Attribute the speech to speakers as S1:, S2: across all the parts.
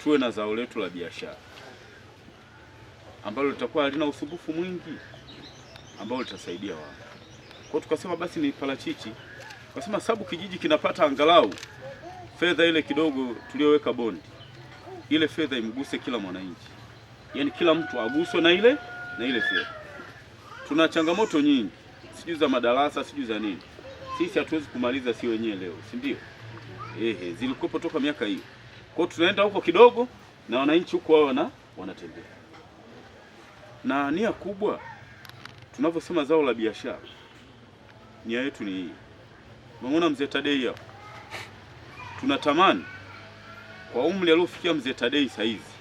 S1: tuwe na zao letu la biashara ambalo litakuwa halina usumbufu mwingi ambao litasaidia wao. Kwa tukasema basi ni parachichi. Tukasema sababu kijiji kinapata angalau fedha ile kidogo tuliyoweka bondi, ile fedha imguse kila mwananchi, yaani kila mtu aguswe na ile fedha. Tuna changamoto nyingi, sijui za madarasa, sijui za nini. Sisi hatuwezi kumaliza si wenyewe leo, si ndio? Zilikopo toka miaka hiyo. Kwa hiyo tunaenda huko kidogo na wananchi huko wao wanatembea. Na nia kubwa tunavyosema zao la biashara, nia yetu ni hii. Unaona mzee Tadei hapo, tunatamani kwa umri aliofikia mzee Tadei saa hizi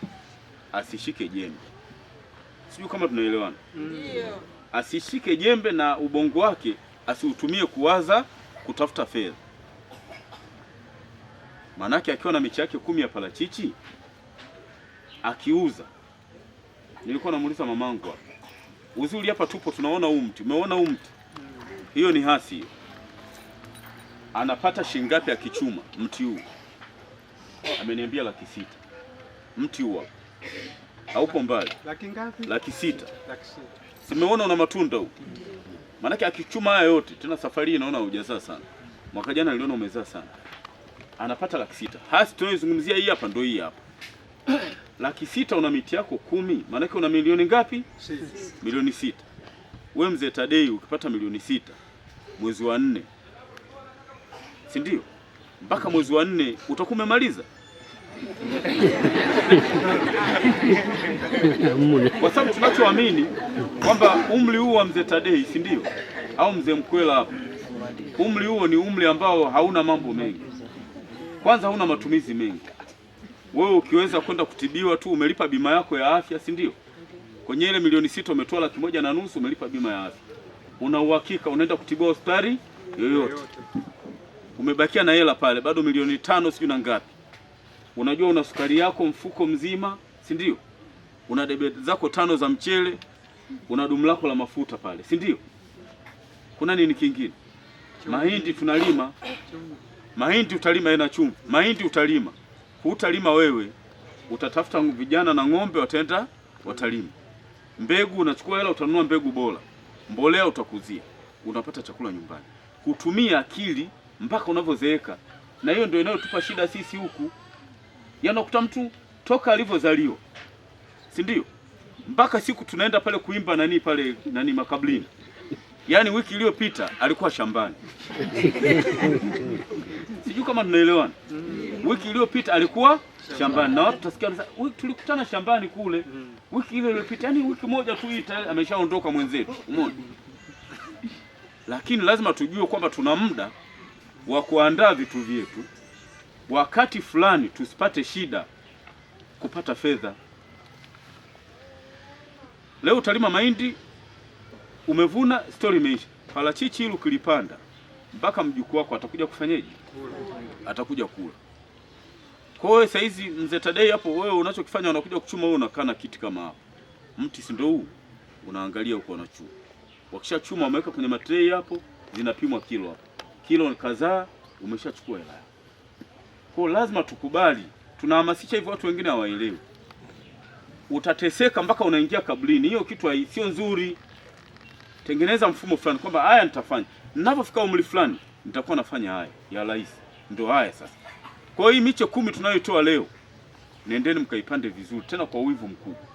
S1: asishike jembe. Sijui kama tunaelewana. Ndio. Asishike jembe na ubongo wake asiutumie kuwaza kutafuta fedha. Manake akiwa na miche yake 10 ya parachichi akiuza. Nilikuwa namuuliza mamangu hapa, uzuri hapa tupo tunaona huu mti, umeona huu mti? Hiyo ni hasi hiyo. Anapata shilingi ngapi akichuma mti huu? Ameniambia 600,000. Mti huu hapo. Haupo mbali.
S2: Laki ngapi?
S1: 600,000. Simeona una matunda huu. Manake akichuma haya yote, tena safari hii naona hujazaa sana. Mwaka jana niliona umezaa sana. Anapata 600,000. Hasi tunayozungumzia hii hapa ndio hii hapa. 600,000 una miti yako 10, manake una milioni ngapi? 6. Milioni 6. Wewe mzee Tadei ukipata milioni 6 mwezi wa 4, si ndio? Mpaka mwezi wa 4 utakuwa umemaliza. Kwa sababu tunachoamini kwamba umri huu wa mzee Tadei, si ndio? Au mzee Mkwela hapo, umri huo ni umri ambao hauna mambo mengi. Kwanza hauna matumizi mengi. Wewe ukiweza kwenda kutibiwa tu umelipa bima yako ya afya, si ndio? Kwenye ile milioni 6 umetoa 1,500,000 umelipa bima ya afya. Una uhakika unaenda kutibiwa hospitali yoyote. Umebakia na hela pale bado milioni 5 sijui na ngapi. Unajua una sukari yako mfuko mzima, si ndio? Una debe zako 5 za mchele, una dumu lako la mafuta pale, si ndio? Kuna nini kingine? Mahindi tunalima. Mahindi utalima ina chumvi. Mahindi utalima. Hutalima wewe, utatafuta vijana na ng'ombe wataenda watalima. Mbegu unachukua hela utanunua mbegu bora. Mbolea utakuzia. Unapata chakula nyumbani. Kutumia akili mpaka unavyozeeka. Na hiyo ndio inayotupa shida sisi huku. Yaani unakuta mtu toka alivyozaliwa, si ndio? Mpaka siku tunaenda pale kuimba pale makablini. Yaani wiki iliyopita alikuwa shambani. Sijui kama tunaelewana. Wiki iliyopita alikuwa shambani na watu tutasikia tulikutana shambani kule. Wiki ile iliyopita, yani wiki moja tu ameshaondoka mwenzetu. Umeona? Lakini lazima tujue kwamba tuna muda wa kuandaa vitu vyetu. Wakati fulani tusipate shida kupata fedha. Leo utalima mahindi, umevuna, story imeisha. Parachichi hili ukilipanda mpaka mjukuu wako atakuja kufanyaje? Atakuja kula. Kwa hiyo sasa hizi mzee Tadei hapo, wewe unachokifanya unakuja kuchuma, wewe unakaa na kiti kama hapo. Mti si ndio huu? Unaangalia huko unachuma. Wakishachuma wameweka kwenye matrei hapo, zinapimwa kilo hapo. Kilo kadhaa umeshachukua hela. Kwa lazima tukubali. Tunahamasisha hivyo, watu wengine hawaelewi. Utateseka mpaka unaingia kaburini. Hiyo kitu sio nzuri. Tengeneza mfumo fulani kwamba haya nitafanya. Ninapofika umri fulani nitakuwa nafanya haya ya rais. Ndio haya sasa. Kwa hiyo miche 10 tunayotoa leo, nendeni mkaipande vizuri tena kwa wivu mkubwa.